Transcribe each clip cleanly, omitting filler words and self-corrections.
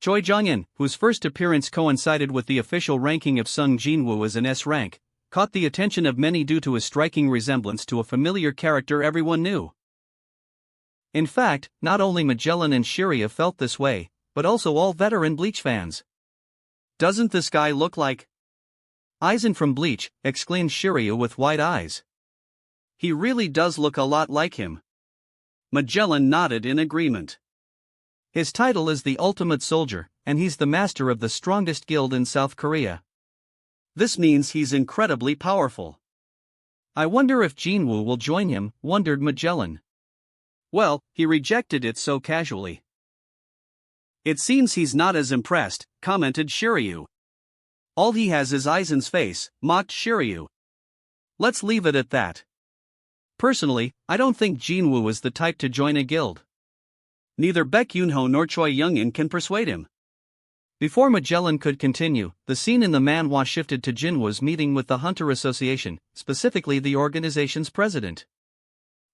Choi Jong-in, whose first appearance coincided with the official ranking of Sung Jin-woo as an S rank, caught the attention of many due to his striking resemblance to a familiar character everyone knew. In fact, not only Magellan and Shiryu felt this way, but also all veteran Bleach fans. "Doesn't this guy look like Aizen from Bleach?" exclaimed Shiryu with wide eyes. "He really does look a lot like him." Magellan nodded in agreement. "His title is the Ultimate Soldier, and he's the master of the strongest guild in South Korea. This means he's incredibly powerful. I wonder if Jinwoo will join him," wondered Magellan. "Well, he rejected it so casually." "It seems he's not as impressed," commented Shiryu. "All he has is Aizen's face," mocked Shiryu. "Let's leave it at that. Personally, I don't think Jinwoo is the type to join a guild. Neither Baek Yoonho nor Choi Young-in can persuade him." Before Magellan could continue, the scene in the manhwa shifted to Jinwoo's meeting with the Hunter Association, specifically the organization's president.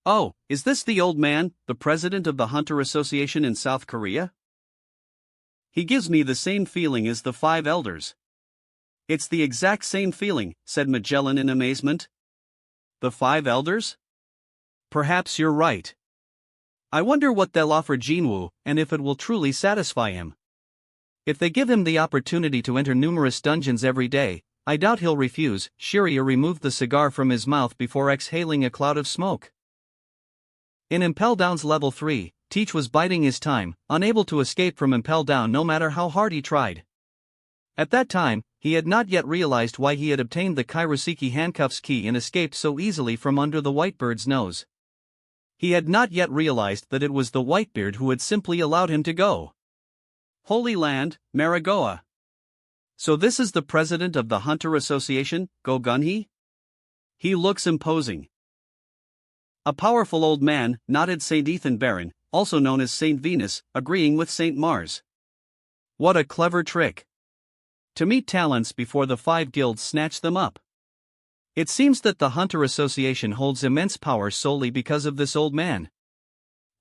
"Oh, is this the old man, the president of the Hunter Association in South Korea? He gives me the same feeling as the five elders." "It's the exact same feeling," said Magellan in amazement. "The five elders? Perhaps you're right. I wonder what they'll offer Jinwoo, and if it will truly satisfy him. If they give him the opportunity to enter numerous dungeons every day, I doubt he'll refuse." Shiryu removed the cigar from his mouth before exhaling a cloud of smoke. In Impel Down's level 3, Teach was biding his time, unable to escape from Impel Down no matter how hard he tried. At that time, he had not yet realized why he had obtained the Kairoseki handcuffs key and escaped so easily from under the Whitebeard's nose. He had not yet realized that it was the Whitebeard who had simply allowed him to go. Holy Land, Marigoa. So this is the president of the Hunter Association, Go Gunhee? He looks imposing. A powerful old man, nodded St. Ethan Baron, also known as St. Venus, agreeing with St. Mars. What a clever trick. To meet talents before the five guilds snatch them up. It seems that the Hunter Association holds immense power solely because of this old man.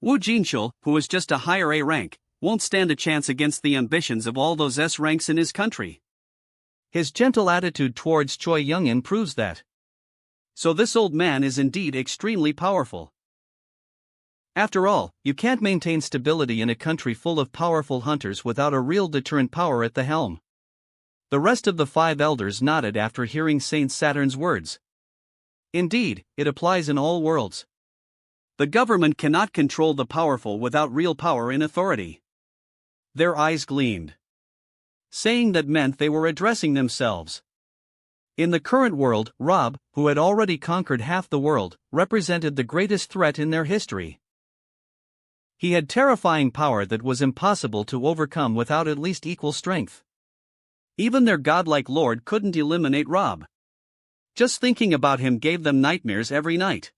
Wu Jinshul, who is just a higher A rank, won't stand a chance against the ambitions of all those S ranks in his country. His gentle attitude towards Choi Young-in proves that. So this old man is indeed extremely powerful. After all, you can't maintain stability in a country full of powerful hunters without a real deterrent power at the helm. The rest of the five elders nodded after hearing Saint Saturn's words. Indeed, it applies in all worlds. The government cannot control the powerful without real power and authority. Their eyes gleamed. Saying that meant they were addressing themselves. In the current world, Rob, who had already conquered half the world, represented the greatest threat in their history. He had terrifying power that was impossible to overcome without at least equal strength. Even their godlike lord couldn't eliminate Rob. Just thinking about him gave them nightmares every night.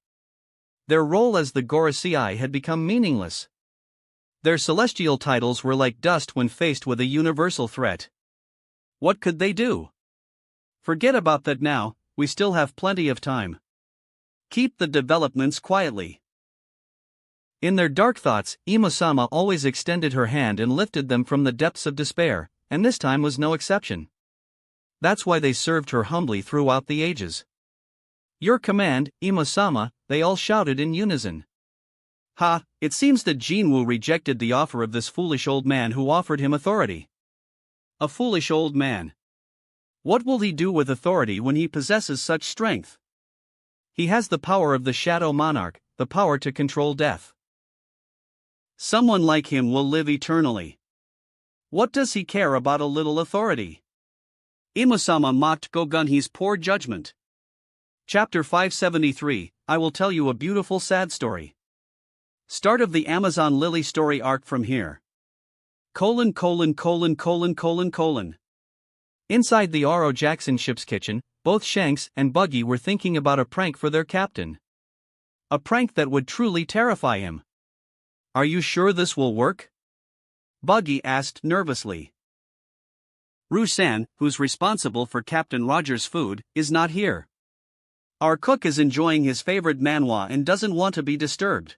Their role as the Gorosei had become meaningless. Their celestial titles were like dust when faced with a universal threat. What could they do? Forget about that now, we still have plenty of time. Keep the developments quietly. In their dark thoughts, Imo-sama always extended her hand and lifted them from the depths of despair, and this time was no exception. That's why they served her humbly throughout the ages. Your command, Imo-sama, they all shouted in unison. Ha, it seems that Jinwoo rejected the offer of this foolish old man who offered him authority. A foolish old man. What will he do with authority when he possesses such strength? He has the power of the Shadow Monarch, the power to control death. Someone like him will live eternally. What does he care about a little authority? Imo-sama mocked Go Gunhee's poor judgment. Chapter 573, I will tell you a beautiful sad story. Start of the Amazon Lily story arc from here. : Inside the R.O. Jackson ship's kitchen, both Shanks and Buggy were thinking about a prank for their captain. A prank that would truly terrify him. Are you sure this will work? Buggy asked nervously. Ru-san, who's responsible for Captain Roger's food, is not here. Our cook is enjoying his favorite manhwa and doesn't want to be disturbed.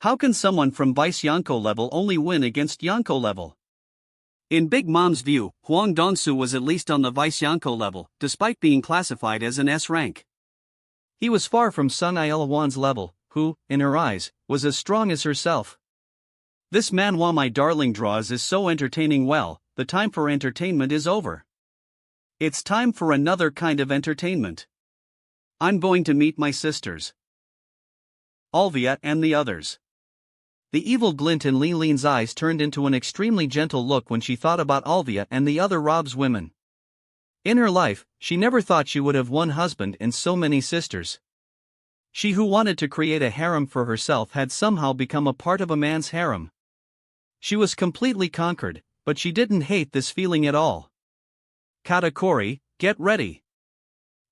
How can someone from Vice Yonko level only win against Yonko level? In Big Mom's view, Huang Dongsu was at least on the Vice Yonko level, despite being classified as an S rank. He was far from Sun Il-wan's level, who, in her eyes, was as strong as herself. This manhwa my darling draws is so entertaining. Well, the time for entertainment is over. It's time for another kind of entertainment. I'm going to meet my sisters, Alvia and the others. The evil glint in Li Lin's eyes turned into an extremely gentle look when she thought about Alvia and the other Rob's women. In her life, she never thought she would have one husband and so many sisters. She who wanted to create a harem for herself had somehow become a part of a man's harem. She was completely conquered, but she didn't hate this feeling at all. Katakuri, get ready.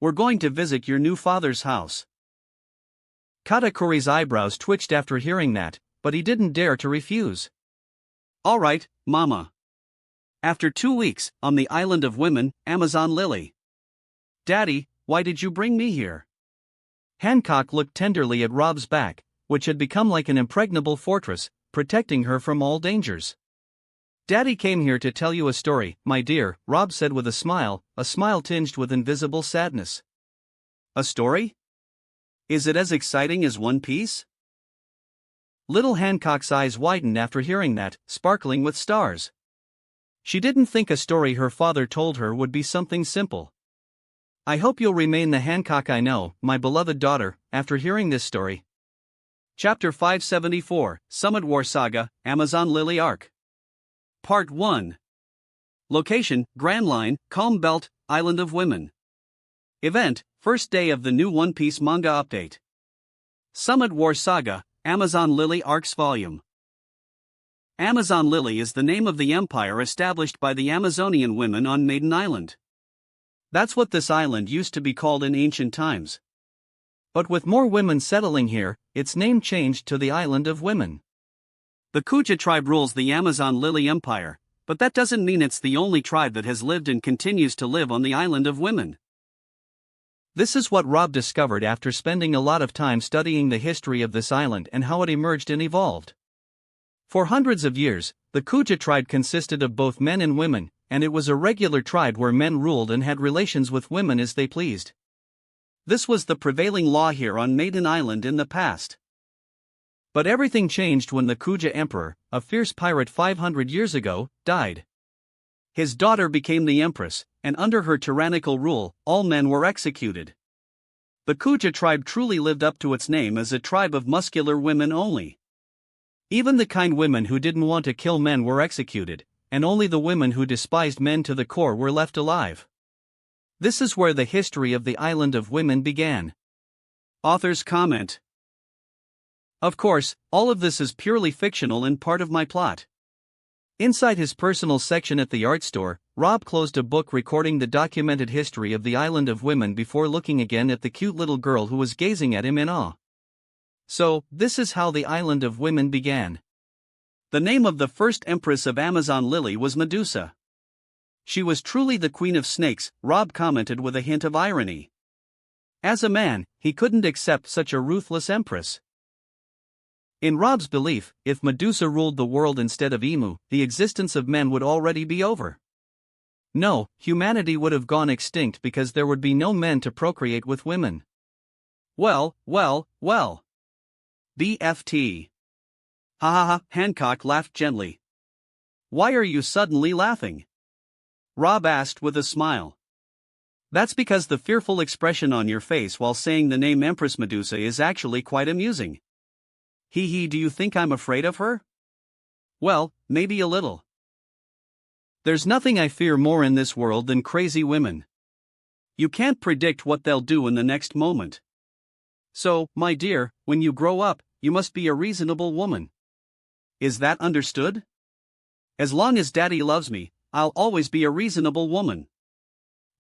We're going to visit your new father's house. Katakuri's eyebrows twitched after hearing that, but he didn't dare to refuse. All right, Mama. After 2 weeks, on the island of women, Amazon Lily. Daddy, why did you bring me here? Hancock looked tenderly at Rob's back, which had become like an impregnable fortress, protecting her from all dangers. Daddy came here to tell you a story, my dear, Rob said with a smile tinged with invisible sadness. A story? Is it as exciting as One Piece? Little Hancock's eyes widened after hearing that, sparkling with stars. She didn't think a story her father told her would be something simple. I hope you'll remain the Hancock I know, my beloved daughter, after hearing this story. Chapter 574, Summit War Saga, Amazon Lily Arc. Part 1. Location, Grand Line, Calm Belt, Island of Women. Event, first day of the new One Piece manga update. Summit War Saga, Amazon Lily Arcs Volume. Amazon Lily is the name of the empire established by the Amazonian women on Maiden Island. That's what this island used to be called in ancient times. But with more women settling here, its name changed to the Island of Women. The Kuja tribe rules the Amazon Lily Empire, but that doesn't mean it's the only tribe that has lived and continues to live on the Island of Women. This is what Rob discovered after spending a lot of time studying the history of this island and how it emerged and evolved. For hundreds of years, the Kuja tribe consisted of both men and women, and it was a regular tribe where men ruled and had relations with women as they pleased. This was the prevailing law here on Maiden Island in the past. But everything changed when the Kuja emperor, a fierce pirate 500 years ago, died. His daughter became the empress, and under her tyrannical rule, all men were executed. The Kuja tribe truly lived up to its name as a tribe of muscular women only. Even the kind women who didn't want to kill men were executed, and only the women who despised men to the core were left alive. This is where the history of the Island of Women began. Author's comment. Of course, all of this is purely fictional and part of my plot. Inside his personal section at the art store, Rob closed a book recording the documented history of the Island of Women before looking again at the cute little girl who was gazing at him in awe. So, this is how the Island of Women began. The name of the first empress of Amazon Lily was Medusa. She was truly the queen of snakes, Rob commented with a hint of irony. As a man, he couldn't accept such a ruthless empress. In Rob's belief, if Medusa ruled the world instead of Emu, the existence of men would already be over. No, humanity would have gone extinct because there would be no men to procreate with women. Well. BFT. Ha ha ha, Hancock laughed gently. Why are you suddenly laughing? Rob asked with a smile. That's because the fearful expression on your face while saying the name Empress Medusa is actually quite amusing. Do you think I'm afraid of her? Well, maybe a little. There's nothing I fear more in this world than crazy women. You can't predict what they'll do in the next moment. So, my dear, when you grow up, you must be a reasonable woman. Is that understood? As long as Daddy loves me, I'll always be a reasonable woman.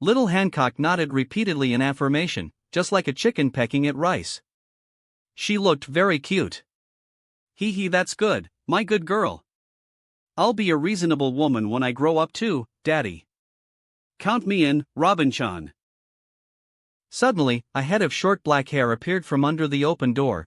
Little Hancock nodded repeatedly in affirmation, just like a chicken pecking at rice. She looked very cute. That's good, my good girl. I'll be a reasonable woman when I grow up too, Daddy. Count me in, Robin-chan. Suddenly, a head of short black hair appeared from under the open door,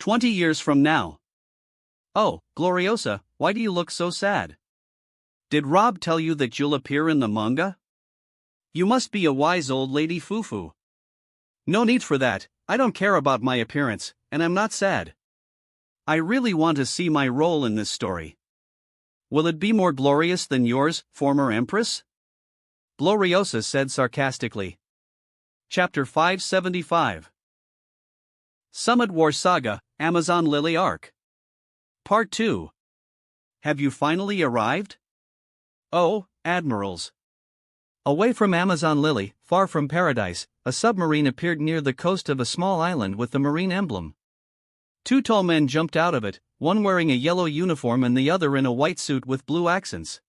20 years from now. Oh, Gloriosa, why do you look so sad? Did Rob tell you that you'll appear in the manga? You must be a wise old lady foo-foo. No need for that, I don't care about my appearance, and I'm not sad. I really want to see my role in this story. Will it be more glorious than yours, former Empress? Gloriosa said sarcastically. Chapter 575. Summit War Saga, Amazon Lily Arc. Part 2. Have you finally arrived? Oh, Admirals. Away from Amazon Lily, far from paradise, a submarine appeared near the coast of a small island with the marine emblem. Two tall men jumped out of it, one wearing a yellow uniform and the other in a white suit with blue accents.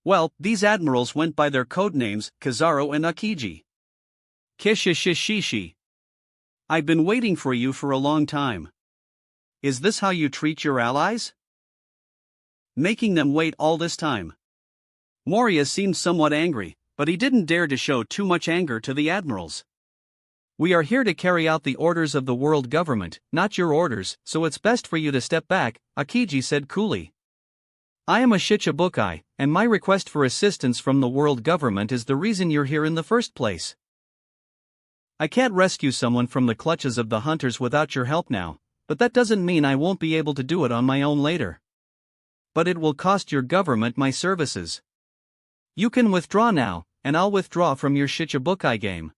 Well, these admirals went by their code names, Kizaru and Akiji. Kishishishishi. I've been waiting for you for a long time. Is this how you treat your allies? Making them wait all this time. Moria seemed somewhat angry, but he didn't dare to show too much anger to the admirals. We are here to carry out the orders of the world government, not your orders, so it's best for you to step back, Akiji said coolly. I am a Shichibukai, and my request for assistance from the world government is the reason you're here in the first place. I can't rescue someone from the clutches of the hunters without your help now, but that doesn't mean I won't be able to do it on my own later. But it will cost your government my services. You can withdraw now, and I'll withdraw from your Shichibukai game.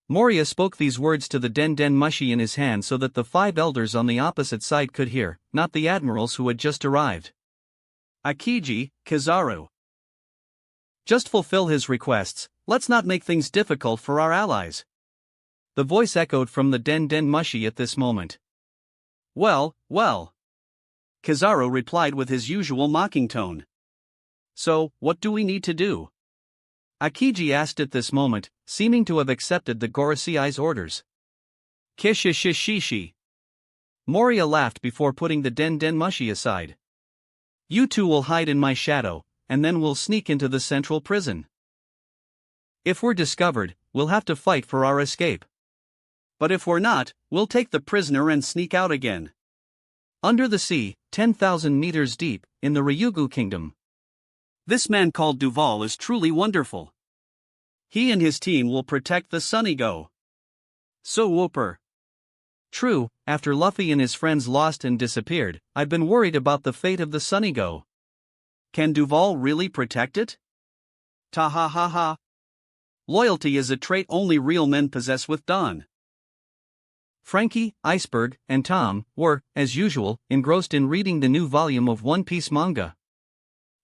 Moria spoke these words to the Den Mushi in his hand so that the 5 elders on the opposite side could hear, not the admirals who had just arrived. Akiji, Kizaru. Just fulfill his requests, let's not make things difficult for our allies. The voice echoed from the Den Mushi at this moment. Well, well. Kizaru replied with his usual mocking tone. So, what do we need to do? Akiji asked at this moment, seeming to have accepted the Gorosei's orders. Kishishishishi. Moria laughed before putting the Den Mushi aside. You two will hide in my shadow, and then we'll sneak into the central prison. If we're discovered, we'll have to fight for our escape. But if we're not, we'll take the prisoner and sneak out again. Under the sea, 10,000 meters deep, in the Ryugu Kingdom. This man called Duval is truly wonderful. He and his team will protect the Sunigo. So whooper. True, after Luffy and his friends lost and disappeared, I've been worried about the fate of the Sunigo. Can Duval really protect it? Ta ha ha ha. Loyalty is a trait only real men possess with Don. Frankie, Iceberg, and Tom were, as usual, engrossed in reading the new volume of One Piece manga.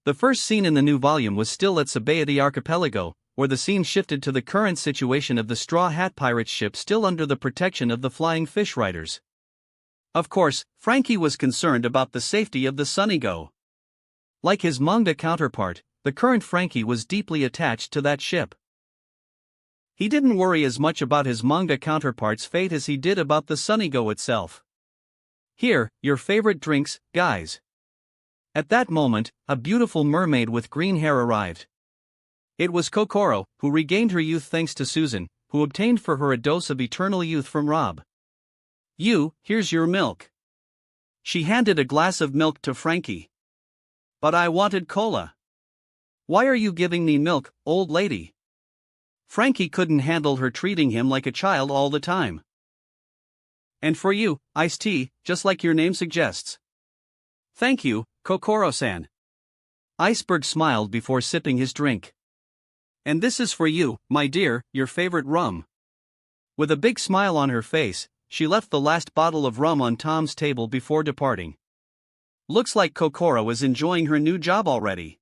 The first scene in the new volume was still at Sabaody Archipelago, where the scene shifted to the current situation of the Straw Hat Pirates ship still under the protection of the Flying Fish Riders. Of course, Frankie was concerned about the safety of the Sunigo. Like his manga counterpart, the current Frankie was deeply attached to that ship. He didn't worry as much about his manga counterpart's fate as he did about the Sunigo itself. Here, your favorite drinks, guys. At that moment, a beautiful mermaid with green hair arrived. It was Kokoro, who regained her youth thanks to Susan, who obtained for her a dose of eternal youth from Rob. Here's your milk. She handed a glass of milk to Frankie. But I wanted cola. Why are you giving me milk, old lady? Frankie couldn't handle her treating him like a child all the time. And for you, iced tea, just like your name suggests. Thank you, Kokoro-san. Iceberg smiled before sipping his drink. And this is for you, my dear, your favorite rum. With a big smile on her face, she left the last bottle of rum on Tom's table before departing. Looks like Kokoro is enjoying her new job already.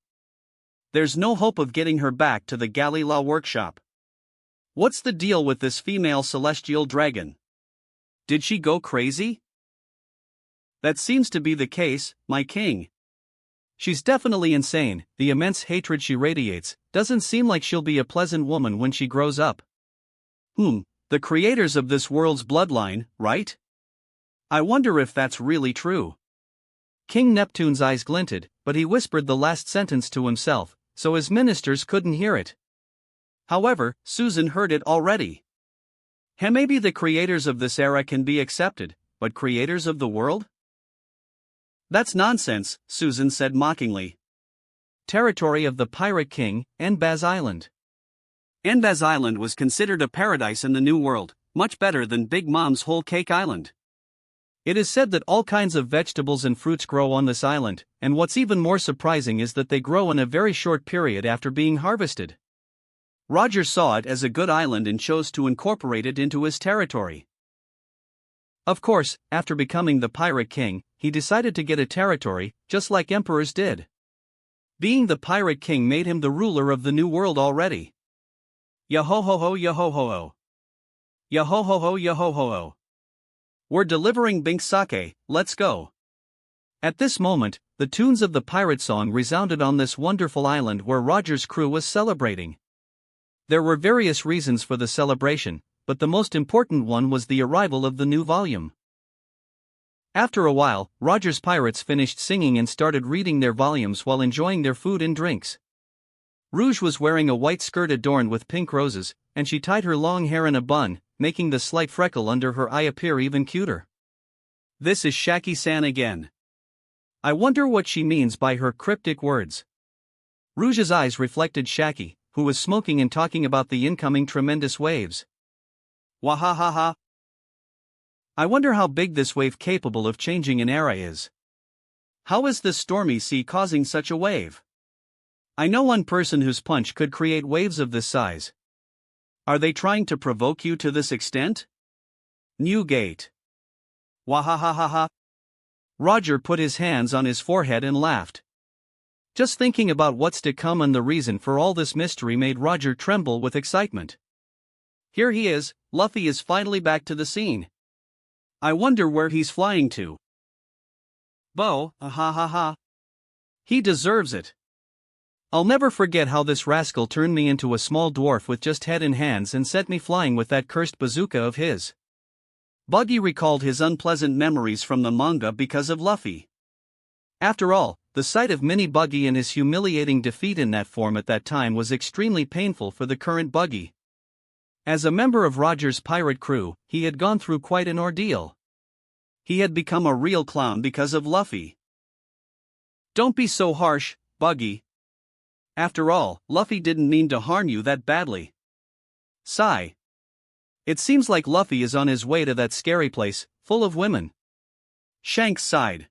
There's no hope of getting her back to the Galila workshop. What's the deal with this female celestial dragon? Did she go crazy? That seems to be the case, my king. She's definitely insane. The immense hatred she radiates doesn't seem like she'll be a pleasant woman when she grows up. The creators of this world's bloodline, right? I wonder if that's really true. King Neptune's eyes glinted, but he whispered the last sentence to himself, so his ministers couldn't hear it. However, Susan heard it already. Maybe the creators of this era can be accepted, but creators of the world? That's nonsense, Susan said mockingly. Territory of the Pirate King, Enbaz Island. Enbaz Island was considered a paradise in the New World, much better than Big Mom's Whole Cake Island. It is said that all kinds of vegetables and fruits grow on this island, and what's even more surprising is that they grow in a very short period after being harvested. Roger saw it as a good island and chose to incorporate it into his territory. Of course, after becoming the Pirate King, he decided to get a territory, just like emperors did. Being the Pirate King made him the ruler of the New World already. Yo-ho-ho-ho, yo-ho-ho-ho. Yo-ho-ho-ho, yo-ho-ho-ho. We're delivering Bink sake, let's go. At this moment, the tunes of the pirate song resounded on this wonderful island where Roger's crew was celebrating. There were various reasons for the celebration, but the most important one was the arrival of the new volume. After a while, Roger's pirates finished singing and started reading their volumes while enjoying their food and drinks. Rouge was wearing a white skirt adorned with pink roses, and she tied her long hair in a bun, making the slight freckle under her eye appear even cuter. This is Shaki-san again. I wonder what she means by her cryptic words. Rouge's eyes reflected Shaki, who was smoking and talking about the incoming tremendous waves. Wahahaha. I wonder how big this wave capable of changing an era is. How is this stormy sea causing such a wave? I know one person whose punch could create waves of this size. Are they trying to provoke you to this extent? New gate. Wahahaha. Roger put his hands on his forehead and laughed. Just thinking about what's to come and the reason for all this mystery made Roger tremble with excitement. Here he is, Luffy is finally back to the scene. I wonder where he's flying to. Bo, ha. He deserves it. I'll never forget how this rascal turned me into a small dwarf with just head and hands and sent me flying with that cursed bazooka of his. Buggy recalled his unpleasant memories from the manga because of Luffy. After all, the sight of Mini Buggy and his humiliating defeat in that form at that time was extremely painful for the current Buggy. As a member of Roger's pirate crew, he had gone through quite an ordeal. He had become a real clown because of Luffy. Don't be so harsh, Buggy. After all, Luffy didn't mean to harm you that badly. Sigh. It seems like Luffy is on his way to that scary place, full of women. Shanks sighed.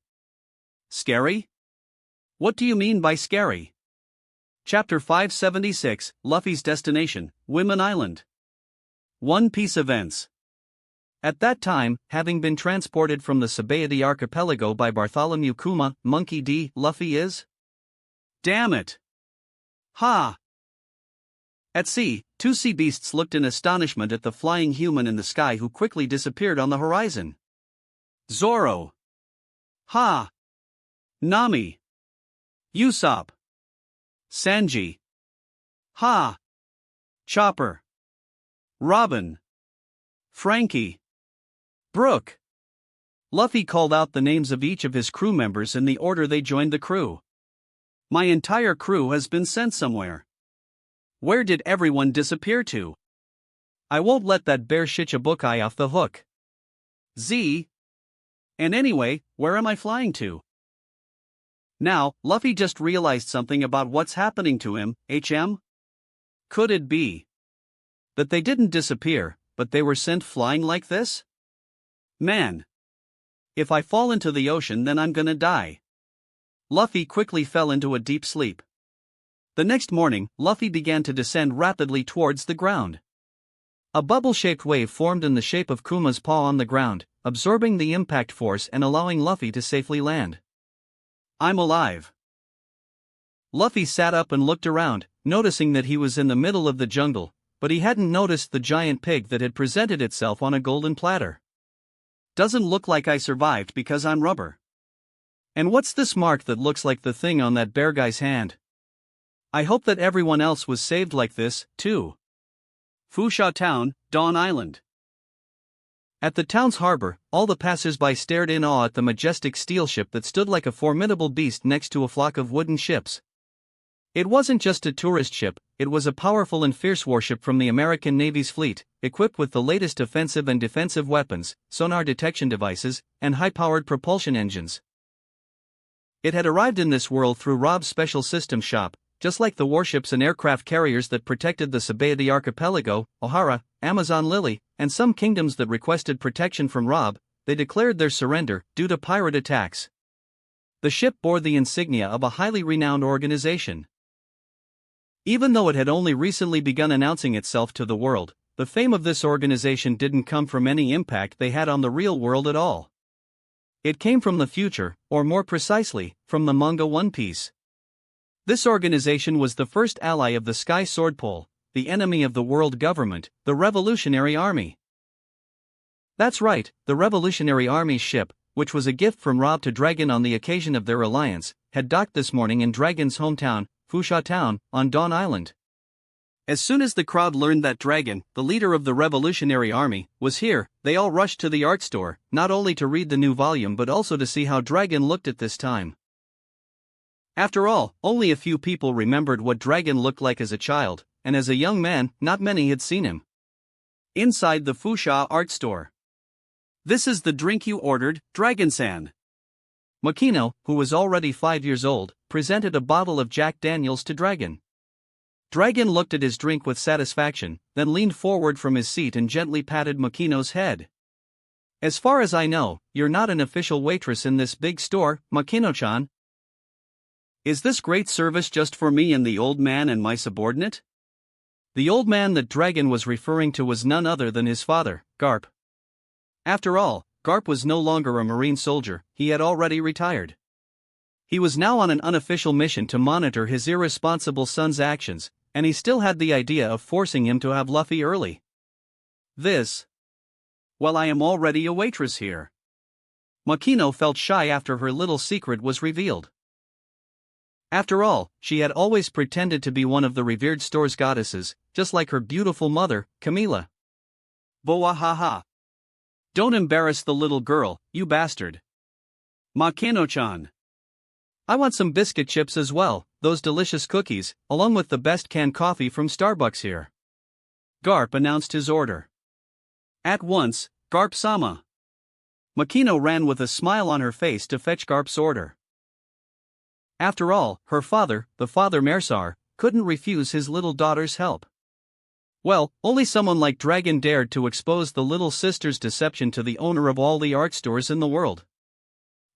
Scary? What do you mean by scary? Chapter 576, Luffy's Destination, Women Island. One Piece Events. At that time, having been transported from the Sabaody archipelago by Bartholomew Kuma, Monkey D, Luffy is? Damn it! Ha! At sea, two sea beasts looked in astonishment at the flying human in the sky who quickly disappeared on the horizon. Zoro! Ha! Nami! Usopp! Sanji! Ha! Chopper! Robin! Frankie! Brooke! Luffy called out the names of each of his crew members in the order they joined the crew. My entire crew has been sent somewhere. Where did everyone disappear to? I won't let that bear Shichibukai off the hook. Z. And anyway, where am I flying to? Now, Luffy just realized something about what's happening to him, HM? Could it be that they didn't disappear, but they were sent flying like this? Man. If I fall into the ocean, then I'm gonna die. Luffy quickly fell into a deep sleep. The next morning, Luffy began to descend rapidly towards the ground. A bubble-shaped wave formed in the shape of Kuma's paw on the ground, absorbing the impact force and allowing Luffy to safely land. I'm alive. Luffy sat up and looked around, noticing that he was in the middle of the jungle, but he hadn't noticed the giant pig that had presented itself on a golden platter. Doesn't look like I survived because I'm rubber. And what's this mark that looks like the thing on that bear guy's hand? I hope that everyone else was saved like this, too. Fusha Town, Dawn Island. At the town's harbor, all the passers-by stared in awe at the majestic steel ship that stood like a formidable beast next to a flock of wooden ships. It wasn't just a tourist ship, it was a powerful and fierce warship from the American Navy's fleet, equipped with the latest offensive and defensive weapons, sonar detection devices, and high-powered propulsion engines. It had arrived in this world through Rob's special systems shop, just like the warships and aircraft carriers that protected the Sabaody archipelago, O'Hara, Amazon Lily, and some kingdoms that requested protection from Rob. They declared their surrender due to pirate attacks. The ship bore the insignia of a highly renowned organization. Even though it had only recently begun announcing itself to the world, the fame of this organization didn't come from any impact they had on the real world at all. It came from the future, or more precisely, from the manga One Piece. This organization was the first ally of the Sky Swordpole, the enemy of the world government, the Revolutionary Army. That's right, the Revolutionary Army's ship, which was a gift from Rob to Dragon on the occasion of their alliance, had docked this morning in Dragon's hometown, Fusha Town, on Dawn Island. As soon as the crowd learned that Dragon, the leader of the Revolutionary Army, was here, they all rushed to the art store, not only to read the new volume but also to see how Dragon looked at this time. After all, only a few people remembered what Dragon looked like as a child, and as a young man, not many had seen him. Inside the Fusha art store. "This is the drink you ordered, Dragon-san." Makino, who was already 5 years old, presented a bottle of Jack Daniels to Dragon. Dragon looked at his drink with satisfaction, then leaned forward from his seat and gently patted Makino's head. "As far as I know, you're not an official waitress in this big store, Makino-chan. Is this great service just for me and the old man and my subordinate?" The old man that Dragon was referring to was none other than his father, Garp. After all, Garp was no longer a Marine soldier, he had already retired. He was now on an unofficial mission to monitor his irresponsible son's actions, and he still had the idea of forcing him to have Luffy early. Well, I am already a waitress here. Makino felt shy after her little secret was revealed. After all, she had always pretended to be one of the revered store's goddesses, just like her beautiful mother, Camila. Boa haha. Don't embarrass the little girl, you bastard. Makino-chan. I want some biscuit chips as well, those delicious cookies, along with the best canned coffee from Starbucks here. Garp announced his order. At once, Garp-sama. Makino ran with a smile on her face to fetch Garp's order. After all, her father, the Father Mersar, couldn't refuse his little daughter's help. Well, only someone like Dragon dared to expose the little sister's deception to the owner of all the art stores in the world.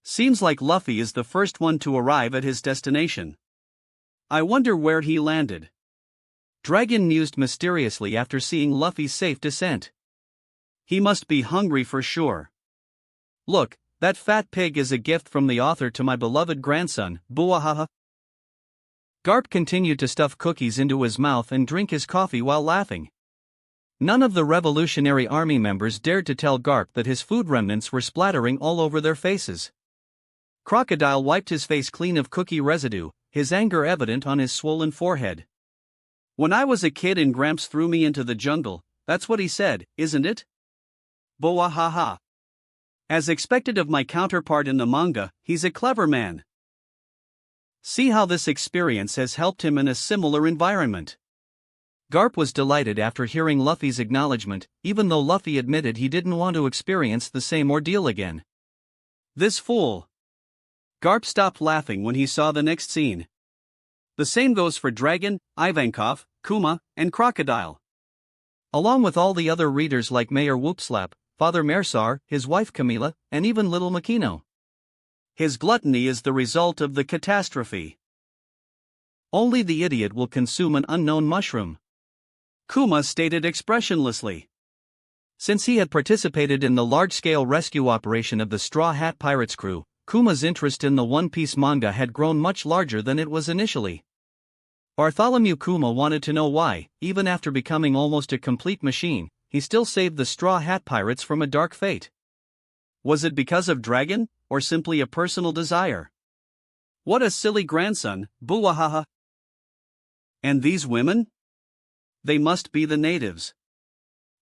Seems like Luffy is the first one to arrive at his destination. I wonder where he landed. Dragon mused mysteriously after seeing Luffy's safe descent. He must be hungry for sure. Look, that fat pig is a gift from the author to my beloved grandson, Buahaha. Garp continued to stuff cookies into his mouth and drink his coffee while laughing. None of the Revolutionary Army members dared to tell Garp that his food remnants were splattering all over their faces. Crocodile wiped his face clean of cookie residue, his anger evident on his swollen forehead. When I was a kid and Gramps threw me into the jungle, that's what he said, isn't it? Boa haha. As expected of my counterpart in the manga, he's a clever man. See how this experience has helped him in a similar environment. Garp was delighted after hearing Luffy's acknowledgement, even though Luffy admitted he didn't want to experience the same ordeal again. This fool. Garp stopped laughing when he saw the next scene. The same goes for Dragon, Ivankov, Kuma, and Crocodile. Along with all the other readers like Mayor Whoopslap, Father Mersar, his wife Camila, and even little Makino. His gluttony is the result of the catastrophe. Only the idiot will consume an unknown mushroom. Kuma stated expressionlessly. Since he had participated in the large-scale rescue operation of the Straw Hat Pirates crew, Kuma's interest in the One Piece manga had grown much larger than it was initially. Bartholomew Kuma wanted to know why, even after becoming almost a complete machine, he still saved the Straw Hat Pirates from a dark fate. Was it because of Dragon, or simply a personal desire? What a silly grandson, buwahaha. And these women? They must be the natives.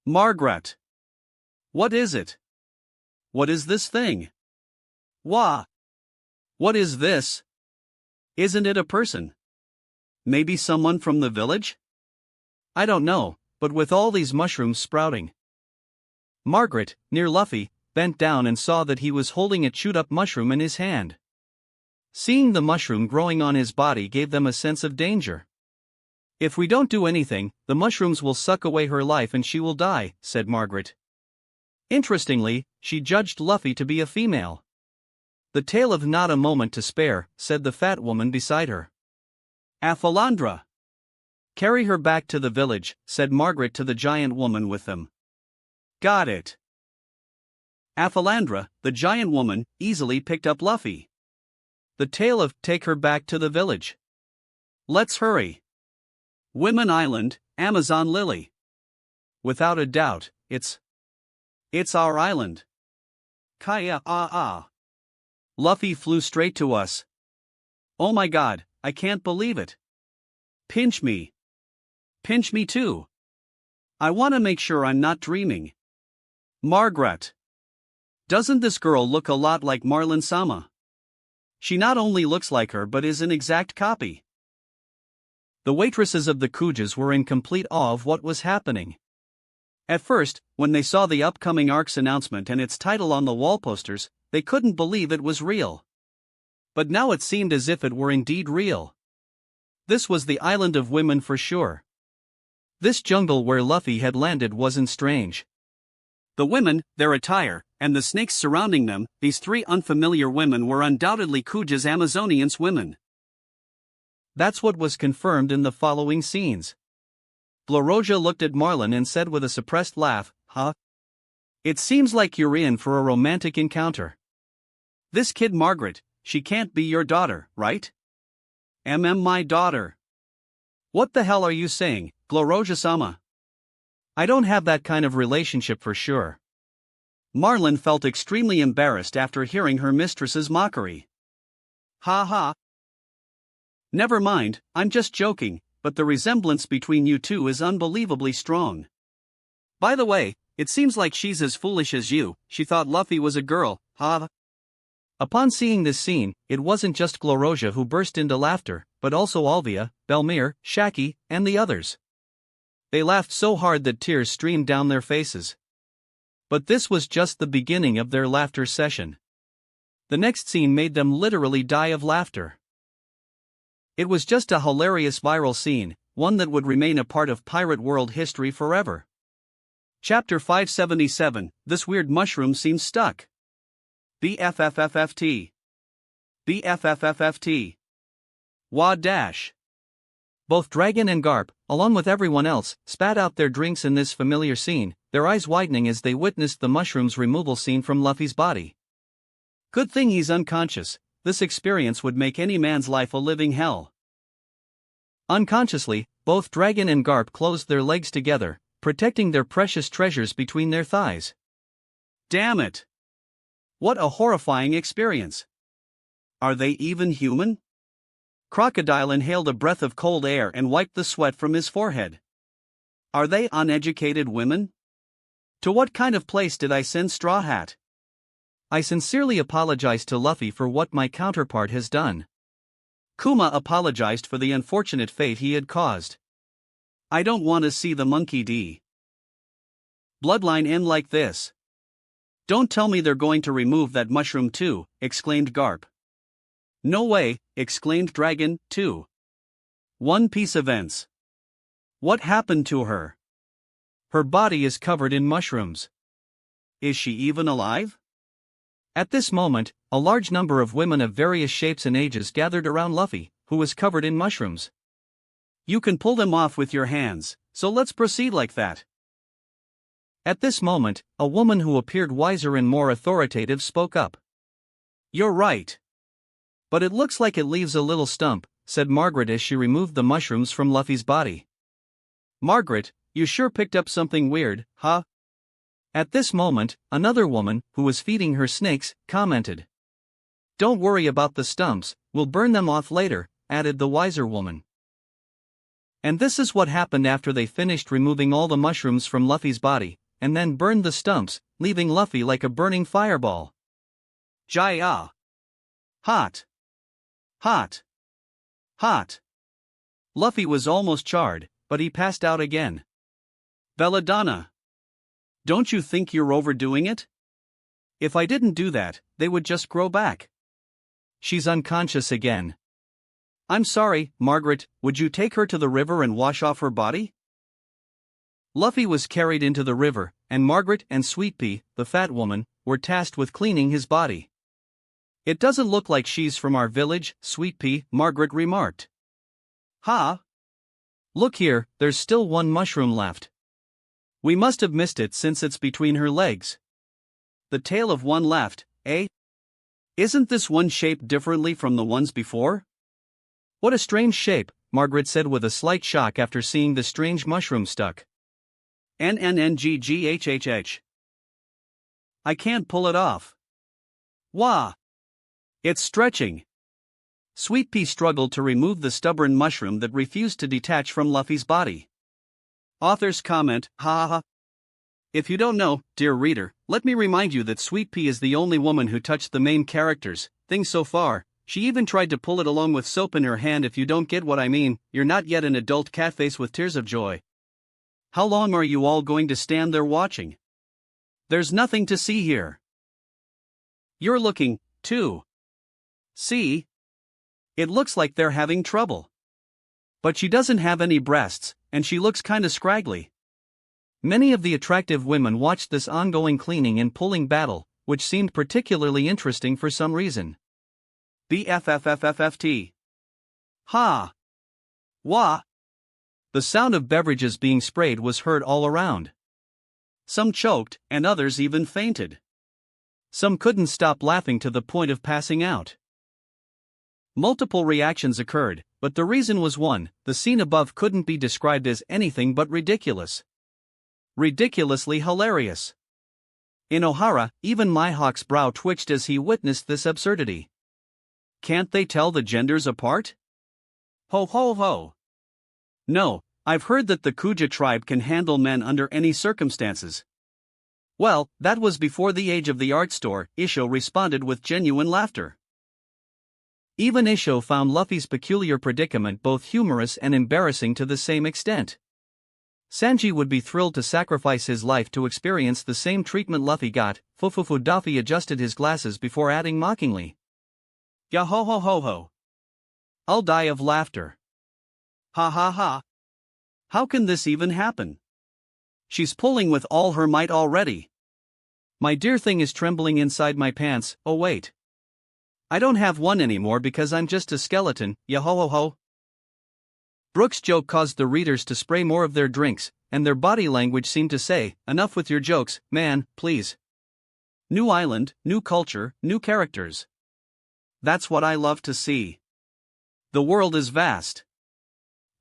Margaret. What is it? What is this thing? Wah. What is this? Isn't it a person? Maybe someone from the village? I don't know, but with all these mushrooms sprouting. Margaret, near Luffy, bent down and saw that he was holding a chewed-up mushroom in his hand. Seeing the mushroom growing on his body gave them a sense of danger. If we don't do anything, the mushrooms will suck away her life and she will die, said Margaret. Interestingly, she judged Luffy to be a female. The tale of not a moment to spare, said the fat woman beside her. Aphalandra. Carry her back to the village, said Margaret to the giant woman with them. Got it. Aphalandra, the giant woman, easily picked up Luffy. The tale of take her back to the village. Let's hurry. Women Island, Amazon Lily. Without a doubt, it's our island. Kaya ah. Luffy flew straight to us. Oh my god, I can't believe it. Pinch me. Pinch me too. I want to make sure I'm not dreaming. Margaret. Doesn't this girl look a lot like Marlin-sama? She not only looks like her but is an exact copy. The waitresses of the Kujas were in complete awe of what was happening. At first, when they saw the upcoming arc's announcement and its title on the wall posters, they couldn't believe it was real. But now it seemed as if it were indeed real. This was the island of women for sure. This jungle where Luffy had landed wasn't strange. The women, their attire, and the snakes surrounding them, these three unfamiliar women were undoubtedly Kuja's Amazonians women. That's what was confirmed in the following scenes. Gloriosa looked at Marlin and said with a suppressed laugh, "Huh? It seems like you're in for a romantic encounter. This kid Margaret, she can't be your daughter, right?" My daughter." "What the hell are you saying, Gloriosa-sama? I don't have that kind of relationship for sure." Marlin felt extremely embarrassed after hearing her mistress's mockery. "Ha ha. Never mind, I'm just joking, but the resemblance between you two is unbelievably strong. By the way, it seems like she's as foolish as you, she thought Luffy was a girl, ha." Upon seeing this scene, it wasn't just Gloriosa who burst into laughter, but also Alvia, Belmere, Shaki, and the others. They laughed so hard that tears streamed down their faces. But this was just the beginning of their laughter session. The next scene made them literally die of laughter. It was just a hilarious viral scene, one that would remain a part of pirate world history forever. Chapter 577, This Weird Mushroom Seems Stuck. BFFFFT. BFFFFT. Wah dash. Both Dragon and Garp, along with everyone else, spat out their drinks in this familiar scene, their eyes widening as they witnessed the mushroom's removal scene from Luffy's body. Good thing he's unconscious, this experience would make any man's life a living hell. Unconsciously, both Dragon and Garp closed their legs together, protecting their precious treasures between their thighs. Damn it! What a horrifying experience! Are they even human? Crocodile inhaled a breath of cold air and wiped the sweat from his forehead. Are they uneducated women? To what kind of place did I send Strawhat? I sincerely apologize to Luffy for what my counterpart has done. Kuma apologized for the unfortunate fate he had caused. I don't want to see the monkey D. Bloodline end like this. Don't tell me they're going to remove that mushroom too, exclaimed Garp. No way, exclaimed Dragon, too. One Piece events. What happened to her? Her body is covered in mushrooms. Is she even alive? At this moment, a large number of women of various shapes and ages gathered around Luffy, who was covered in mushrooms. You can pull them off with your hands, so let's proceed like that. At this moment, a woman who appeared wiser and more authoritative spoke up. You're right. But it looks like it leaves a little stump, said Margaret as she removed the mushrooms from Luffy's body. Margaret, you sure picked up something weird, huh? At this moment, another woman, who was feeding her snakes, commented. Don't worry about the stumps, we'll burn them off later, added the wiser woman. And this is what happened after they finished removing all the mushrooms from Luffy's body, and then burned the stumps, leaving Luffy like a burning fireball. Jaya. Hot. Hot. Hot. Luffy was almost charred, but he passed out again. Belladonna. Don't you think you're overdoing it? If I didn't do that, they would just grow back. She's unconscious again. I'm sorry, Margaret, would you take her to the river and wash off her body? Luffy was carried into the river, and Margaret and Sweet Pea, the fat woman, were tasked with cleaning his body. It doesn't look like she's from our village, Sweet Pea, Margaret remarked. Ha! Look here, there's still one mushroom left. We must have missed it since it's between her legs. The tail of one left, eh? Isn't this one shaped differently from the ones before? What a strange shape, Margaret said with a slight shock after seeing the strange mushroom stuck. NNNGGHHH. I can't pull it off. Wah! It's stretching. Sweet Pea struggled to remove the stubborn mushroom that refused to detach from Luffy's body. Author's comment, ha ha ha. If you don't know, dear reader, let me remind you that Sweet Pea is the only woman who touched the main character's thing so far. She even tried to pull it along with soap in her hand. If you don't get what I mean, you're not yet an adult catface with tears of joy. How long are you all going to stand there watching? There's nothing to see here. You're looking, too. See? It looks like they're having trouble. But she doesn't have any breasts, and she looks kinda scraggly. Many of the attractive women watched this ongoing cleaning and pulling battle, which seemed particularly interesting for some reason. BFFFFFT. Ha! Wah! The sound of beverages being sprayed was heard all around. Some choked, and others even fainted. Some couldn't stop laughing to the point of passing out. Multiple reactions occurred, but the reason was one: the scene above couldn't be described as anything but ridiculous. Ridiculously hilarious. In Ohara, even Mihawk's brow twitched as he witnessed this absurdity. Can't they tell the genders apart? Ho ho ho. No, I've heard that the Kuja tribe can handle men under any circumstances. Well, that was before the age of the art store, Isho responded with genuine laughter. Even Isho found Luffy's peculiar predicament both humorous and embarrassing to the same extent. Sanji would be thrilled to sacrifice his life to experience the same treatment Luffy got. Fufufu Duffy adjusted his glasses before adding mockingly. Ya ho ho ho ho. I'll die of laughter. Ha ha ha. How can this even happen? She's pulling with all her might already. My dear thing is trembling inside my pants. Oh wait. I don't have one anymore because I'm just a skeleton. Ya ho ho ho. Brooks' joke caused the readers to spray more of their drinks, and their body language seemed to say, enough with your jokes, man, please. New island, new culture, new characters. That's what I love to see. The world is vast.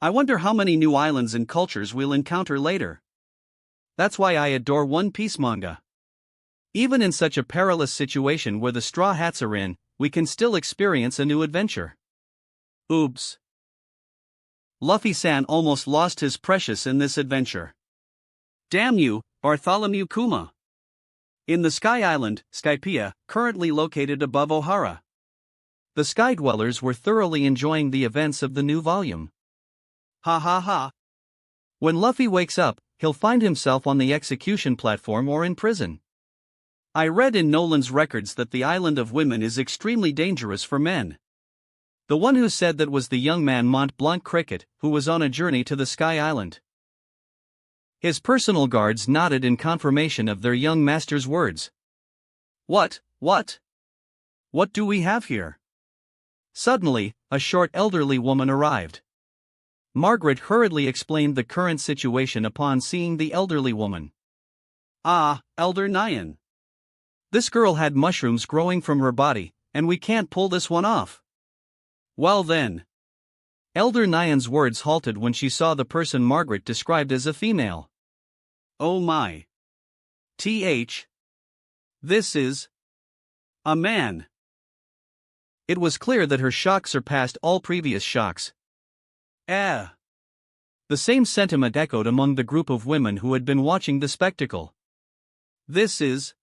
I wonder how many new islands and cultures we'll encounter later. That's why I adore One Piece manga. Even in such a perilous situation where the Straw Hats are in, we can still experience a new adventure. Oops. Luffy-san almost lost his precious in this adventure. Damn you, Bartholomew Kuma. In the Sky Island, Skypiea, currently located above Ohara. The Sky Dwellers were thoroughly enjoying the events of the new volume. Ha ha ha. When Luffy wakes up, he'll find himself on the execution platform or in prison. I read in Nolan's records that the Island of Women is extremely dangerous for men. The one who said that was the young man Mont Blanc Cricket, who was on a journey to the Sky Island. His personal guards nodded in confirmation of their young master's words. What? What do we have here? Suddenly, a short elderly woman arrived. Margaret hurriedly explained the current situation upon seeing the elderly woman. Ah, Elder Nyan. This girl had mushrooms growing from her body, and we can't pull this one off. Well then. Elder Nyan's words halted when she saw the person Margaret described as a female. Oh my. This is a man. It was clear that her shock surpassed all previous shocks. The same sentiment echoed among the group of women who had been watching the spectacle. This is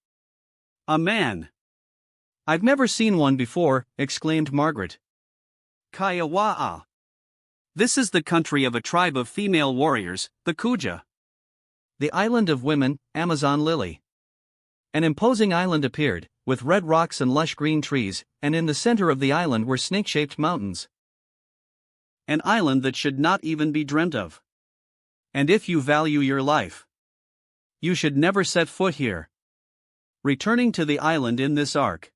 a man. I've never seen one before, exclaimed Margaret. Kayawa'a. This is the country of a tribe of female warriors, the Kuja. The island of women, Amazon Lily. An imposing island appeared, with red rocks and lush green trees, and in the center of the island were snake-shaped mountains. An island that should not even be dreamt of. And if you value your life, you should never set foot here. Returning to the island in this arc.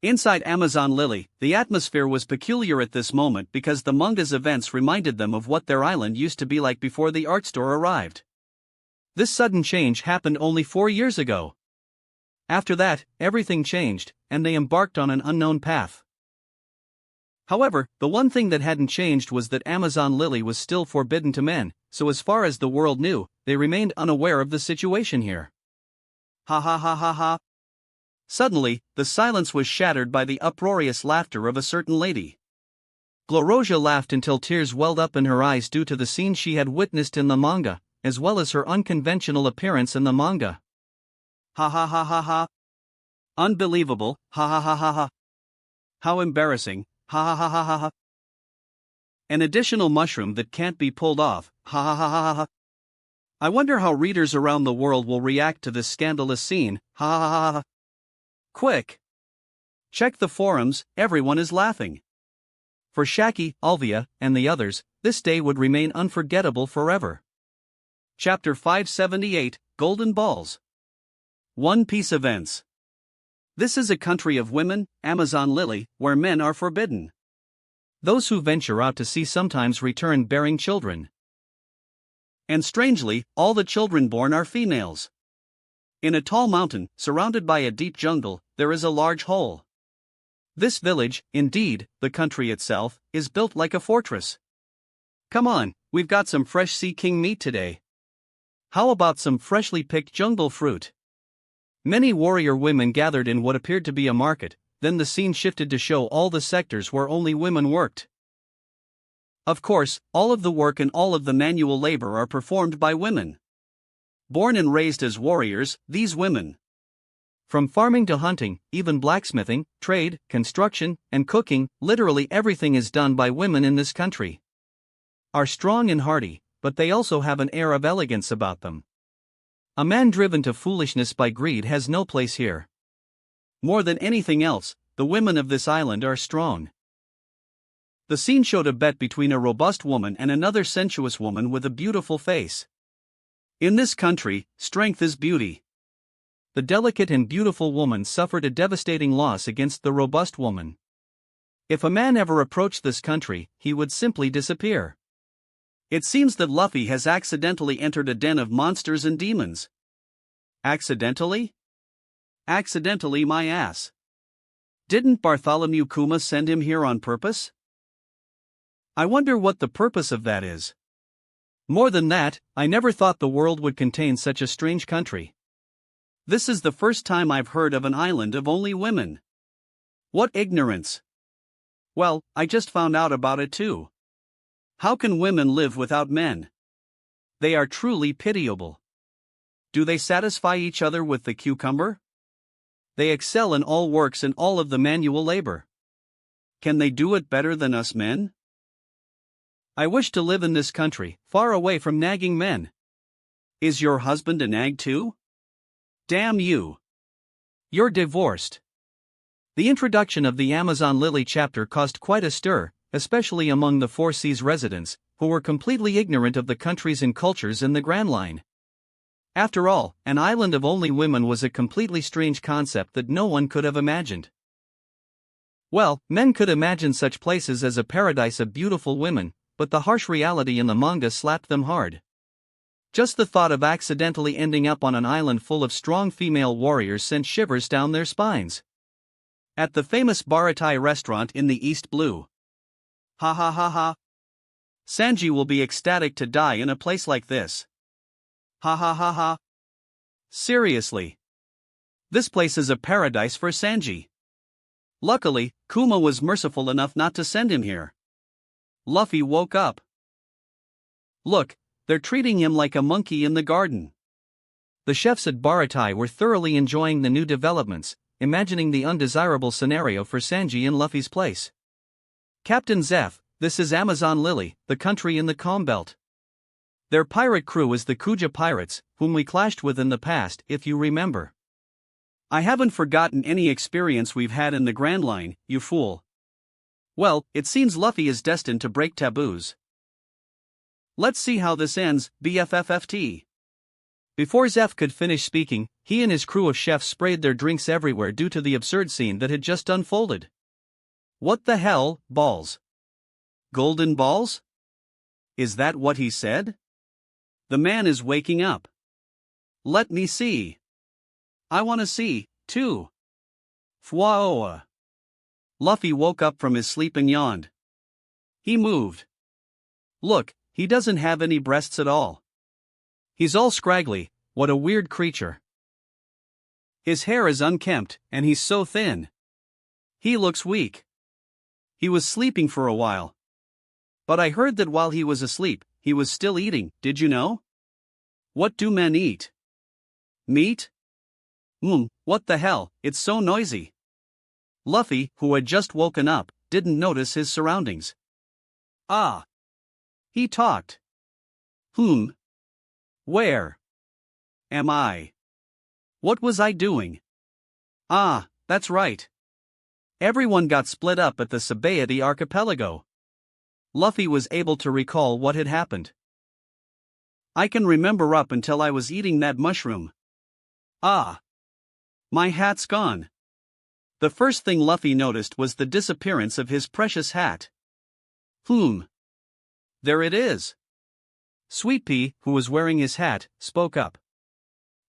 Inside Amazon Lily, the atmosphere was peculiar at this moment because the manga's events reminded them of what their island used to be like before the art store arrived. This sudden change happened only 4 years ago. After that, everything changed, and they embarked on an unknown path. However, the one thing that hadn't changed was that Amazon Lily was still forbidden to men, so as far as the world knew, they remained unaware of the situation here. Ha ha ha ha ha. Suddenly, the silence was shattered by the uproarious laughter of a certain lady. Gloriosa laughed until tears welled up in her eyes due to the scene she had witnessed in the manga, as well as her unconventional appearance in the manga. Ha ha ha ha ha. Unbelievable, ha ha ha ha ha. How embarrassing, ha ha ha ha ha ha. An additional mushroom that can't be pulled off, ha ha ha ha ha. I wonder how readers around the world will react to this scandalous scene, ha ha ha ha. Quick! Check the forums, everyone is laughing. For Shaki, Alvia, and the others, this day would remain unforgettable forever. Chapter 578, Golden Balls. One Piece Events. This is a country of women, Amazon Lily, where men are forbidden. Those who venture out to sea sometimes return bearing children. And strangely, all the children born are females. In a tall mountain, surrounded by a deep jungle, there is a large hole. This village, indeed, the country itself, is built like a fortress. Come on, we've got some fresh sea king meat today. How about some freshly picked jungle fruit? Many warrior women gathered in what appeared to be a market, then the scene shifted to show all the sectors where only women worked. Of course, all of the work and all of the manual labor are performed by women. Born and raised as warriors, these women, from farming to hunting, even blacksmithing, trade, construction, and cooking, literally everything is done by women in this country. Are strong and hardy, but they also have an air of elegance about them. A man driven to foolishness by greed has no place here. More than anything else, the women of this island are strong. The scene showed a bet between a robust woman and another sensuous woman with a beautiful face. In this country, strength is beauty. The delicate and beautiful woman suffered a devastating loss against the robust woman. If a man ever approached this country, he would simply disappear. It seems that Luffy has accidentally entered a den of monsters and demons. Accidentally? Accidentally, my ass. Didn't Bartholomew Kuma send him here on purpose? I wonder what the purpose of that is. More than that, I never thought the world would contain such a strange country. This is the first time I've heard of an island of only women. What ignorance! Well, I just found out about it too. How can women live without men? They are truly pitiable. Do they satisfy each other with the cucumber? They excel in all works and all of the manual labor. Can they do it better than us men? I wish to live in this country, far away from nagging men. Is your husband a nag too? Damn you. You're divorced. The introduction of the Amazon Lily chapter caused quite a stir, especially among the Four Seas residents, who were completely ignorant of the countries and cultures in the Grand Line. After all, an island of only women was a completely strange concept that no one could have imagined. Well, men could imagine such places as a paradise of beautiful women, but the harsh reality in the manga slapped them hard. Just the thought of accidentally ending up on an island full of strong female warriors sent shivers down their spines. At the famous Baratai restaurant in the East Blue. Ha ha ha ha. Sanji will be ecstatic to die in a place like this. Ha ha ha ha. Seriously. This place is a paradise for Sanji. Luckily, Kuma was merciful enough not to send him here. Luffy woke up. Look, they're treating him like a monkey in the garden. The chefs at Baratai were thoroughly enjoying the new developments, imagining the undesirable scenario for Sanji in Luffy's place. Captain Zeph, this is Amazon Lily, the country in the calm belt. Their pirate crew is the Kuja pirates, whom we clashed with in the past, if you remember. I haven't forgotten any experience we've had in the Grand Line, you fool. Well, it seems Luffy is destined to break taboos. Let's see how this ends, BFFFT. Before Zeph could finish speaking, he and his crew of chefs sprayed their drinks everywhere due to the absurd scene that had just unfolded. What the hell, balls? Golden balls? Is that what he said? The man is waking up. Let me see. I want to see, too. Fwaoa. Luffy woke up from his sleep and yawned. He moved. Look, he doesn't have any breasts at all. He's all scraggly, what a weird creature. His hair is unkempt, and he's so thin. He looks weak. He was sleeping for a while. But I heard that while he was asleep, he was still eating, did you know? What do men eat? Meat? What the hell, it's so noisy. Luffy, who had just woken up, didn't notice his surroundings. Ah. He talked. Where am I? What was I doing? Ah, that's right. Everyone got split up at the Sabaody archipelago. Luffy was able to recall what had happened. I can remember up until I was eating that mushroom. Ah. My hat's gone. The first thing Luffy noticed was the disappearance of his precious hat. There it is. Sweet Pea, who was wearing his hat, spoke up.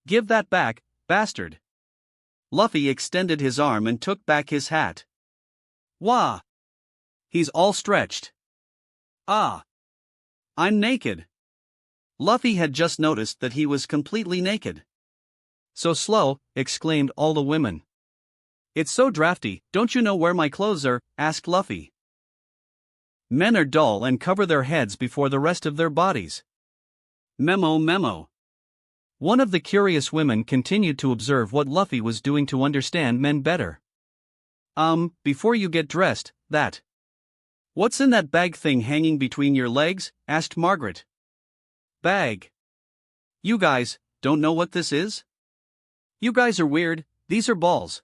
Give that back, bastard. Luffy extended his arm and took back his hat. Wah! He's all stretched. Ah! I'm naked. Luffy had just noticed that he was completely naked. So slow, exclaimed all the women. It's so drafty, don't you know where my clothes are? Asked Luffy. Men are dull and cover their heads before the rest of their bodies. Memo. One of the curious women continued to observe what Luffy was doing to understand men better. Before you get dressed, that. What's in that bag thing hanging between your legs? Asked Margaret. Bag. You guys, don't know what this is? You guys are weird, these are balls.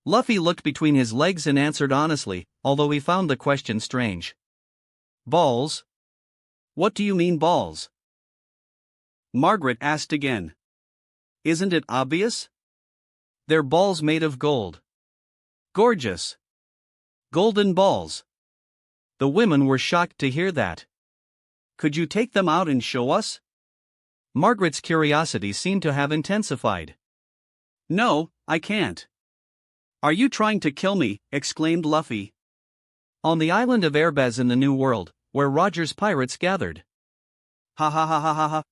Luffy looked between his legs and answered honestly, although he found the question strange. Balls? What do you mean balls? Margaret asked again. Isn't it obvious? They're balls made of gold. Gorgeous. Golden balls. The women were shocked to hear that. Could you take them out and show us? Margaret's curiosity seemed to have intensified. No, I can't. Are you trying to kill me? Exclaimed Luffy. On the island of Airbaz in the New World, where Roger's pirates gathered. Ha ha ha ha ha ha.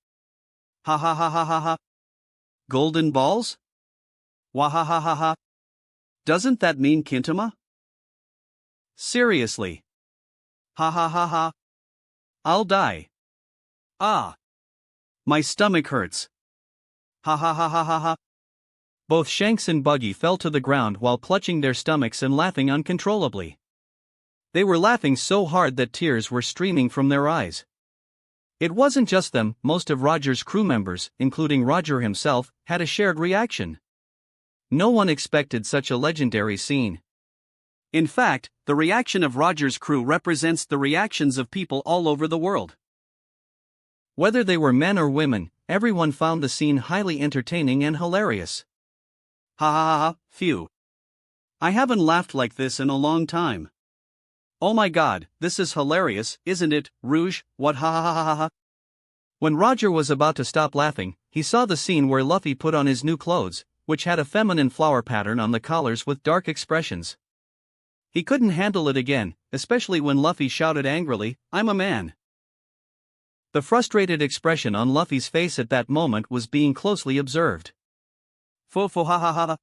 Ha ha ha ha ha ha. Golden balls? Wah ha ha ha ha. Doesn't that mean Kintama? Seriously. Ha ha ha ha. I'll die. Ah. My stomach hurts. Ha ha ha ha ha ha. Both Shanks and Buggy fell to the ground while clutching their stomachs and laughing uncontrollably. They were laughing so hard that tears were streaming from their eyes. It wasn't just them, most of Roger's crew members, including Roger himself, had a shared reaction. No one expected such a legendary scene. In fact, the reaction of Roger's crew represents the reactions of people all over the world. Whether they were men or women, everyone found the scene highly entertaining and hilarious. Ha ha ha ha, phew. I haven't laughed like this in a long time. Oh my god, this is hilarious, isn't it, Rouge? What ha ha ha ha ha. When Roger was about to stop laughing, he saw the scene where Luffy put on his new clothes, which had a feminine flower pattern on the collars with dark expressions. He couldn't handle it again, especially when Luffy shouted angrily, I'm a man. The frustrated expression on Luffy's face at that moment was being closely observed. Fo ha ha ha.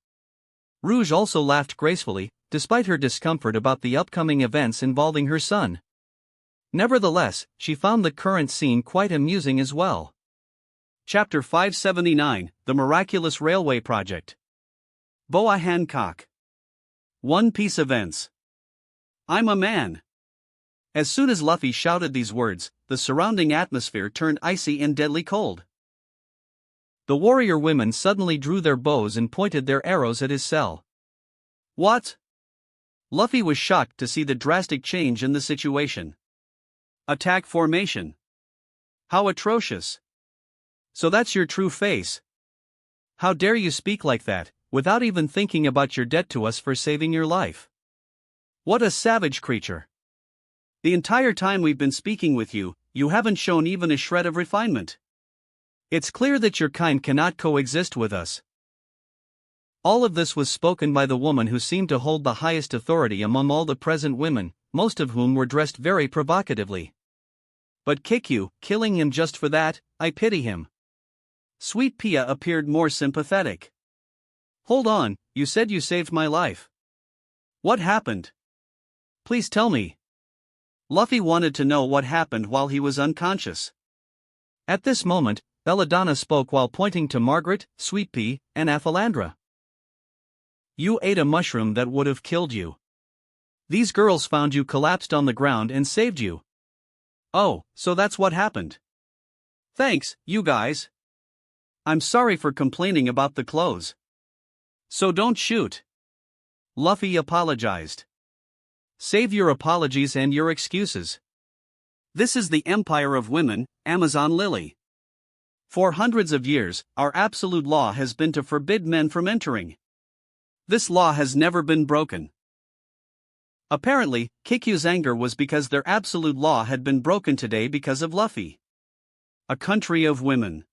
Rouge also laughed gracefully, despite her discomfort about the upcoming events involving her son. Nevertheless, she found the current scene quite amusing as well. Chapter 579, The Miraculous Railway Project. Boa Hancock. One Piece Events. I'm a man. As soon as Luffy shouted these words, the surrounding atmosphere turned icy and deadly cold. The warrior women suddenly drew their bows and pointed their arrows at his cell. What? Luffy was shocked to see the drastic change in the situation. Attack formation. How atrocious. So that's your true face. How dare you speak like that, without even thinking about your debt to us for saving your life. What a savage creature. The entire time we've been speaking with you, you haven't shown even a shred of refinement. It's clear that your kind cannot coexist with us. All of this was spoken by the woman who seemed to hold the highest authority among all the present women, most of whom were dressed very provocatively. But Kikyu, killing him just for that, I pity him. Sweet Pia appeared more sympathetic. Hold on, you said you saved my life. What happened? Please tell me. Luffy wanted to know what happened while he was unconscious. At this moment, Belladonna spoke while pointing to Margaret, Sweet Pea, and Aphalandra. You ate a mushroom that would have killed you. These girls found you collapsed on the ground and saved you. Oh, so that's what happened. Thanks, you guys. I'm sorry for complaining about the clothes. So don't shoot. Luffy apologized. Save your apologies and your excuses. This is the Empire of Women, Amazon Lily. For hundreds of years, our absolute law has been to forbid men from entering. This law has never been broken. Apparently, Kikyu's anger was because their absolute law had been broken today because of Luffy. A country of women.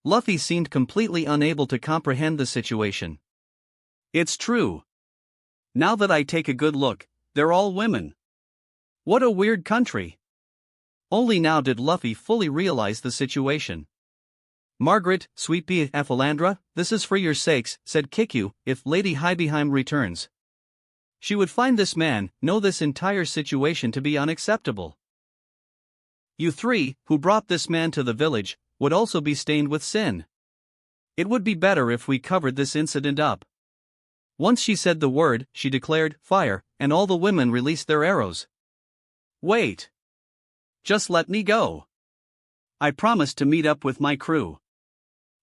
Luffy seemed completely unable to comprehend the situation. It's true. Now that I take a good look, they're all women. What a weird country. Only now did Luffy fully realize the situation. Margaret, Sweet Pea, Aphalandra, this is for your sakes, said Kikyu. If Lady Highbeheim returns, she would find this man, know this entire situation to be unacceptable. You three, who brought this man to the village, would also be stained with sin. It would be better if we covered this incident up. Once she said the word, she declared, fire, and all the women released their arrows. Wait. Just let me go. I promised to meet up with my crew.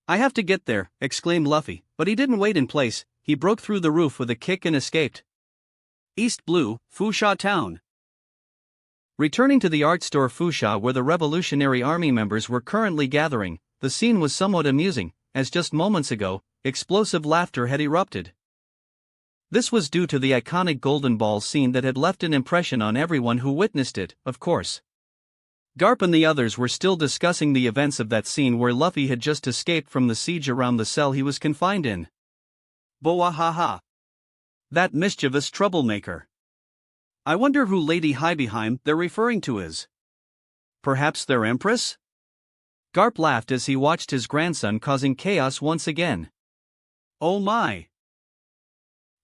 I have to get there, exclaimed Luffy, but he didn't wait in place, he broke through the roof with a kick and escaped. East Blue, Fusha Town. Returning to the art store Fusha where the Revolutionary Army members were currently gathering, the scene was somewhat amusing, as just moments ago, explosive laughter had erupted. This was due to the iconic Golden Ball scene that had left an impression on everyone who witnessed it, of course. Garp and the others were still discussing the events of that scene where Luffy had just escaped from the siege around the cell he was confined in. Boa haha. That mischievous troublemaker. I wonder who Lady Highbeheim they're referring to is. Perhaps their empress? Garp laughed as he watched his grandson causing chaos once again. Oh my.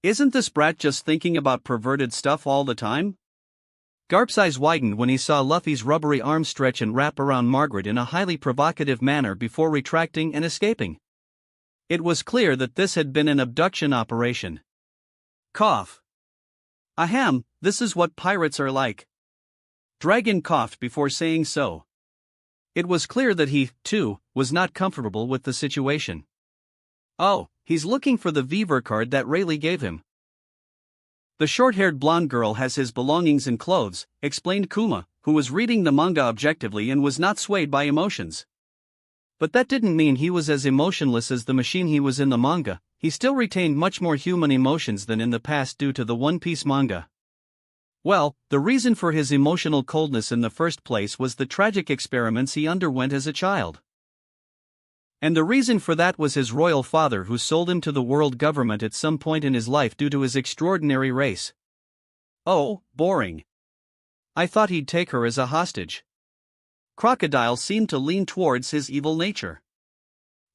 Isn't this brat just thinking about perverted stuff all the time? Garp's eyes widened when he saw Luffy's rubbery arm stretch and wrap around Margaret in a highly provocative manner before retracting and escaping. It was clear that this had been an abduction operation. Cough. Ahem, this is what pirates are like. Dragon coughed before saying so. It was clear that he, too, was not comfortable with the situation. Oh, he's looking for the Viver card that Rayleigh gave him. The short-haired blonde girl has his belongings and clothes, explained Kuma, who was reading the manga objectively and was not swayed by emotions. But that didn't mean he was as emotionless as the machine he was in the manga, he still retained much more human emotions than in the past due to the One Piece manga. Well, the reason for his emotional coldness in the first place was the tragic experiments he underwent as a child. And the reason for that was his royal father who sold him to the world government at some point in his life due to his extraordinary race. Oh, boring. I thought he'd take her as a hostage. Crocodile seemed to lean towards his evil nature.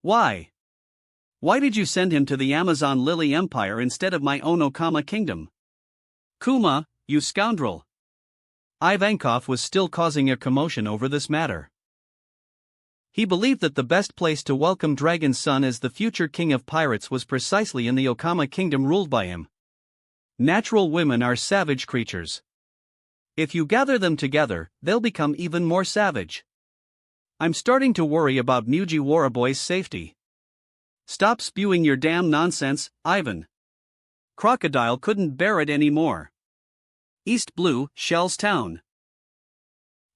Why? Why did you send him to the Amazon Lily Empire instead of my own Okama Kingdom? Kuma, you scoundrel. Ivankov was still causing a commotion over this matter. He believed that the best place to welcome Dragon's son as the future king of pirates was precisely in the Okama kingdom ruled by him. Natural women are savage creatures. If you gather them together, they'll become even more savage. I'm starting to worry about Mujiwara boy's safety. Stop spewing your damn nonsense, Ivan. Crocodile couldn't bear it anymore. East Blue, Shell's town.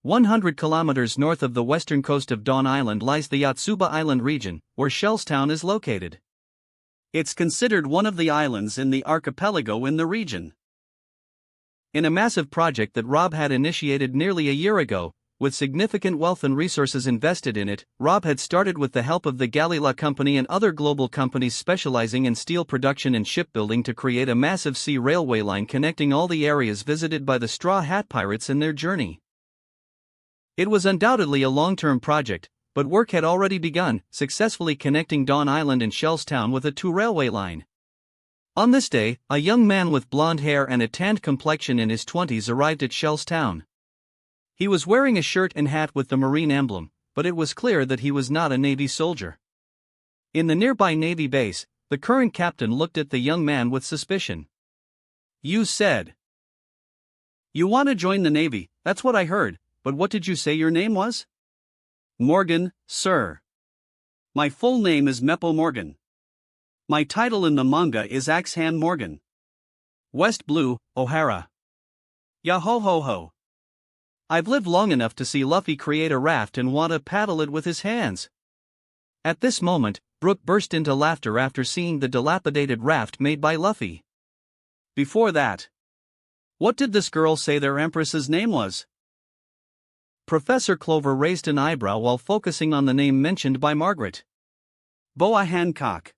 100 kilometers north of the western coast of Dawn Island lies the Yotsuba Island region, where Shell's town is located. It's considered one of the islands in the archipelago in the region. In a massive project that Rob had initiated nearly a year ago, with significant wealth and resources invested in it, Rob had started with the help of the Galila Company and other global companies specializing in steel production and shipbuilding to create a massive sea railway line connecting all the areas visited by the Straw Hat Pirates in their journey. It was undoubtedly a long-term project, but work had already begun, successfully connecting Dawn Island and Shell's town with a two-railway line. On this day, a young man with blonde hair and a tanned complexion in his 20s arrived at Shell's town. He was wearing a shirt and hat with the Marine emblem, but it was clear that he was not a Navy soldier. In the nearby Navy base, the current captain looked at the young man with suspicion. You said you want to join the Navy, that's what I heard, but what did you say your name was? Morgan, sir. My full name is Meppo Morgan. My title in the manga is Axe-Hand Morgan. West Blue, O'Hara. Yah-ho-ho-ho. I've lived long enough to see Luffy create a raft and want to paddle it with his hands. At this moment, Brooke burst into laughter after seeing the dilapidated raft made by Luffy. Before that, what did this girl say their empress's name was? Professor Clover raised an eyebrow while focusing on the name mentioned by Margaret. Boa Hancock.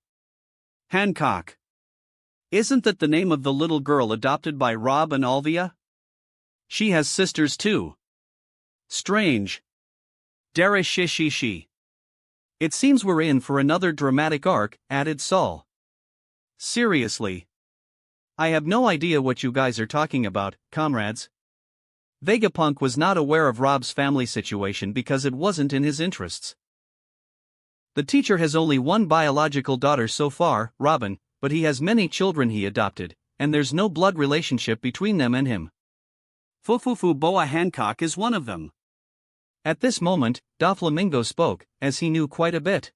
Hancock. Isn't that the name of the little girl adopted by Rob and Alvia? She has sisters too. Strange. Darishishishi. It seems we're in for another dramatic arc, added Saul. Seriously. I have no idea what you guys are talking about, comrades. Vegapunk was not aware of Rob's family situation because it wasn't in his interests. The teacher has only one biological daughter so far, Robin, but he has many children he adopted, and there's no blood relationship between them and him. Fufufu Boa Hancock is one of them. At this moment, Doflamingo spoke, as he knew quite a bit.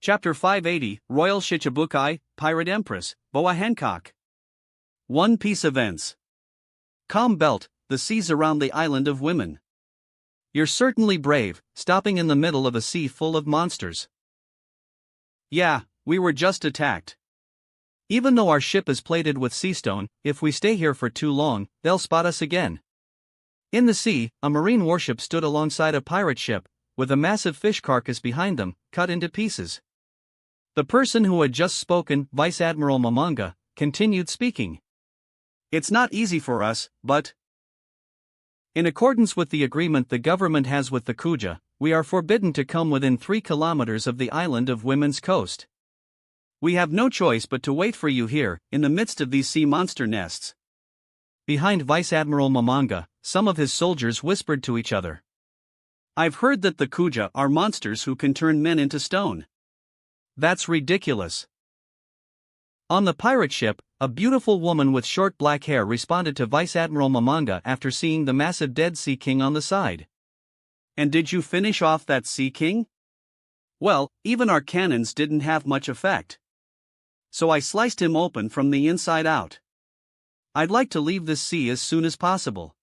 Chapter 580, Royal Shichibukai, Pirate Empress, Boa Hancock. One Piece Events. Calm Belt, the seas around the island of women. You're certainly brave, stopping in the middle of a sea full of monsters. Yeah, we were just attacked. Even though our ship is plated with seastone, if we stay here for too long, they'll spot us again. In the sea, a marine warship stood alongside a pirate ship, with a massive fish carcass behind them, cut into pieces. The person who had just spoken, Vice Admiral Manga, continued speaking. It's not easy for us, but in accordance with the agreement the government has with the Kuja, we are forbidden to come within 3 kilometers of the island of Women's Coast. We have no choice but to wait for you here, in the midst of these sea monster nests. Behind Vice Admiral Manga, some of his soldiers whispered to each other. I've heard that the Kuja are monsters who can turn men into stone. That's ridiculous. On the pirate ship, a beautiful woman with short black hair responded to Vice Admiral Manga after seeing the massive dead Sea King on the side. And did you finish off that Sea King? Well, even our cannons didn't have much effect. So I sliced him open from the inside out. I'd like to leave this sea as soon as possible.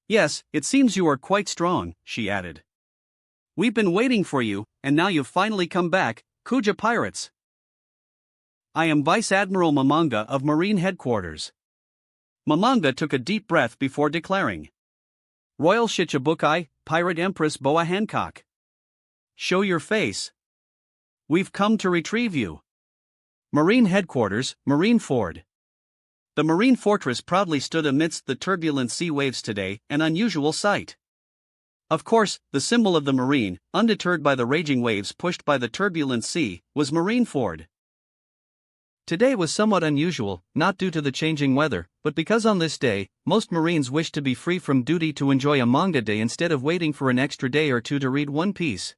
Yes, it seems you are quite strong, she added. We've been waiting for you, and now you've finally come back, Kuja pirates. I am Vice Admiral Manga of Marine Headquarters. Manga took a deep breath before declaring. Royal Shichibukai, Pirate Empress Boa Hancock. Show your face. We've come to retrieve you. Marine Headquarters, Marine Ford. The marine fortress proudly stood amidst the turbulent sea waves today, an unusual sight. Of course, the symbol of the Marine, undeterred by the raging waves pushed by the turbulent sea, was Marine Ford. Today was somewhat unusual, not due to the changing weather, but because on this day, most Marines wished to be free from duty to enjoy a manga day instead of waiting for an extra day or two to read One Piece.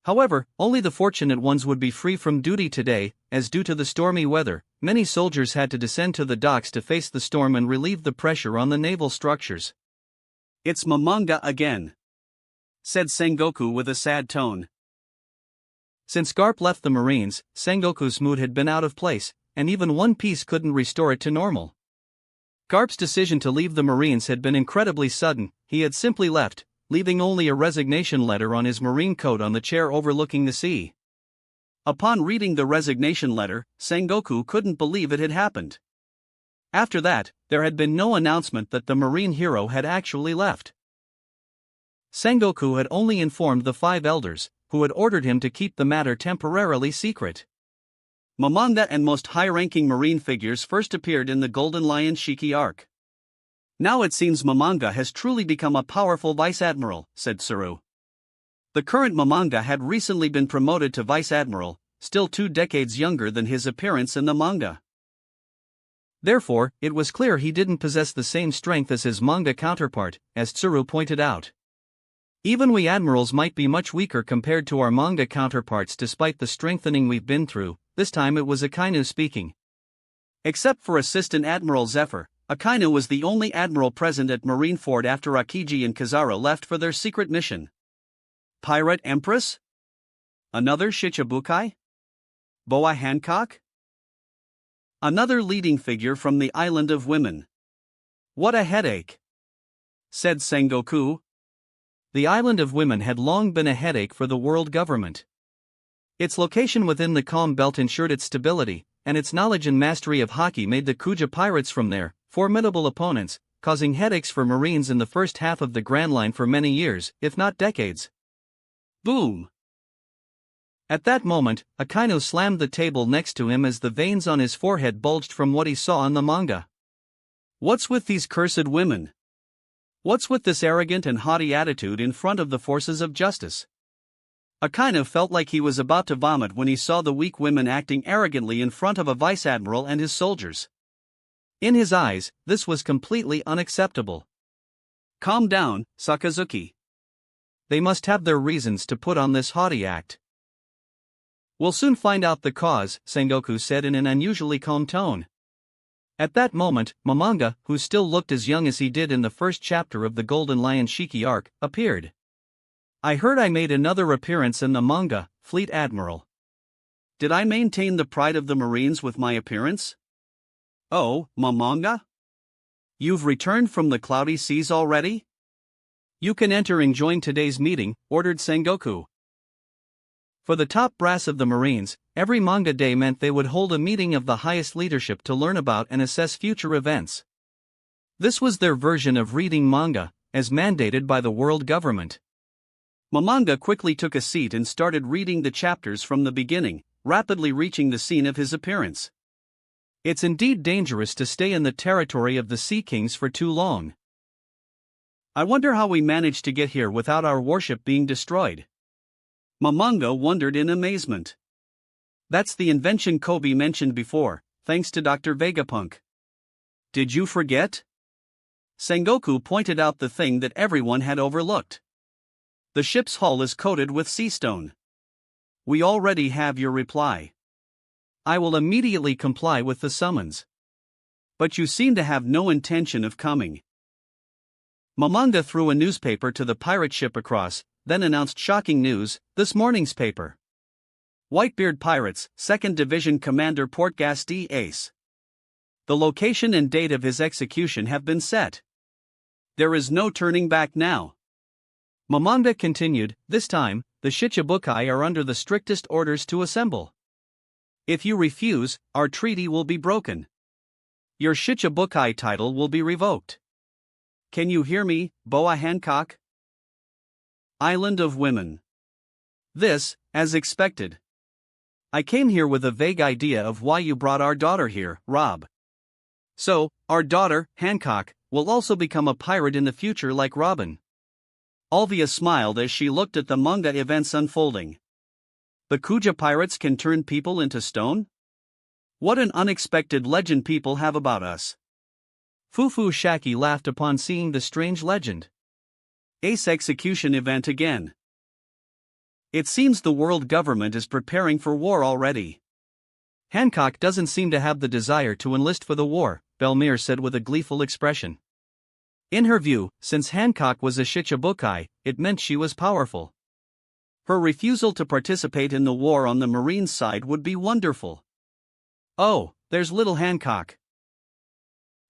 However, only the fortunate ones would be free from duty today, as due to the stormy weather, many soldiers had to descend to the docks to face the storm and relieve the pressure on the naval structures. "It's Manga again," said Sengoku with a sad tone. Since Garp left the Marines, Sengoku's mood had been out of place, and even one piece couldn't restore it to normal. Garp's decision to leave the Marines had been incredibly sudden. He had simply left, leaving only a resignation letter on his Marine coat on the chair overlooking the sea. Upon reading the resignation letter, Sengoku couldn't believe it had happened. After that, there had been no announcement that the Marine hero had actually left. Sengoku had only informed the 5 elders, who had ordered him to keep the matter temporarily secret. Manga and most high-ranking Marine figures first appeared in the Golden Lion Shiki arc. "Now it seems Manga has truly become a powerful vice admiral," said Tsuru. The current Manga had recently been promoted to vice admiral, still 2 decades younger than his appearance in the manga. Therefore, it was clear he didn't possess the same strength as his manga counterpart, as Tsuru pointed out. "Even we admirals might be much weaker compared to our manga counterparts despite the strengthening we've been through." This time it was Akainu speaking. Except for Assistant Admiral Zephyr, Akainu was the only admiral present at Marineford after Akiji and Kizaru left for their secret mission. Pirate Empress? Another Shichibukai? Boa Hancock? Another leading figure from the Island of Women. "What a headache," said Sengoku. The Island of Women had long been a headache for the world government. Its location within the calm belt ensured its stability, and its knowledge and mastery of hockey made the Kuja pirates from there formidable opponents, causing headaches for Marines in the first half of the Grand Line for many years, if not decades. Boom! At that moment, Akainu slammed the table next to him as the veins on his forehead bulged from what he saw in the manga. "What's with these cursed women? What's with this arrogant and haughty attitude in front of the forces of justice?" Akainu felt like he was about to vomit when he saw the weak women acting arrogantly in front of a vice admiral and his soldiers. In his eyes, this was completely unacceptable. "Calm down, Sakazuki. They must have their reasons to put on this haughty act." "We'll soon find out the cause," Sengoku said in an unusually calm tone. At that moment, Manga, who still looked as young as he did in the first chapter of the Golden Lion Shiki arc, appeared. "I heard I made another appearance in the manga, Fleet Admiral. Did I maintain the pride of the Marines with my appearance?" "Oh, Manga? You've returned from the cloudy seas already? You can enter and join today's meeting," ordered Sengoku. For the top brass of the Marines, every manga day meant they would hold a meeting of the highest leadership to learn about and assess future events. This was their version of reading manga, as mandated by the world government. Manga quickly took a seat and started reading the chapters from the beginning, rapidly reaching the scene of his appearance. It's indeed dangerous to stay in the territory of the Sea Kings for too long. I wonder how we managed to get here without our warship being destroyed. Manga wondered in amazement. That's the invention Kobe mentioned before, thanks to Dr. Vegapunk. Did you forget? Sengoku pointed out the thing that everyone had overlooked. The ship's hull is coated with sea stone. We already have your reply. I will immediately comply with the summons. But you seem to have no intention of coming. Manga threw a newspaper to the pirate ship across, then announced shocking news, this morning's paper. Whitebeard Pirates, 2nd Division Commander Portgasti Ace. The location and date of his execution have been set. There is no turning back now. Manga continued, this time, the Shichibukai are under the strictest orders to assemble. If you refuse, our treaty will be broken. Your Shichibukai title will be revoked. Can you hear me, Boa Hancock? Island of Women. This, as expected. I came here with a vague idea of why you brought our daughter here, Rob. So, our daughter, Hancock, will also become a pirate in the future like Robin. Alvia smiled as she looked at the manga events unfolding. The Kuja pirates can turn people into stone? What an unexpected legend people have about us. Fufu Shaki laughed upon seeing the strange legend. Ace execution event again. It seems the world government is preparing for war already. Hancock doesn't seem to have the desire to enlist for the war, Belmere said with a gleeful expression. In her view, since Hancock was a Shichibukai, it meant she was powerful. Her refusal to participate in the war on the Marine side would be wonderful. Oh, there's little Hancock.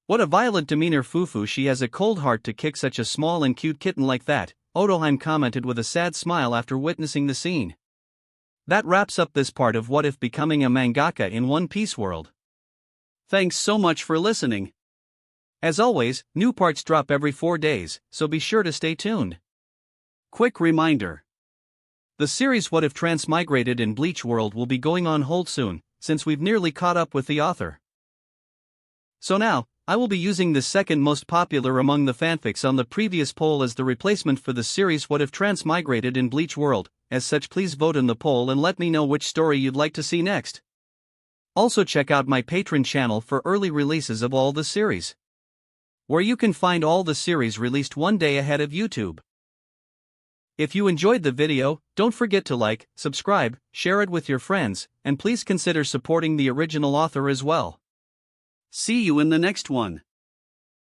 What a violent demeanor, Fufu. She has a cold heart to kick such a small and cute kitten like that, Otoheim commented with a sad smile after witnessing the scene. That wraps up this part of What If Becoming a Mangaka in One Piece World. Thanks so much for listening. As always, new parts drop every 4 days, so be sure to stay tuned. Quick reminder. The series What If Transmigrated in Bleach World will be going on hold soon, since we've nearly caught up with the author. So now, I will be using the second most popular among the fanfics on the previous poll as the replacement for the series What If Transmigrated in Bleach World. As such, please vote in the poll and let me know which story you'd like to see next. Also check out my Patreon channel for early releases of all the series, where you can find all the series released one day ahead of YouTube. If you enjoyed the video, don't forget to like, subscribe, share it with your friends, and please consider supporting the original author as well. See you in the next one.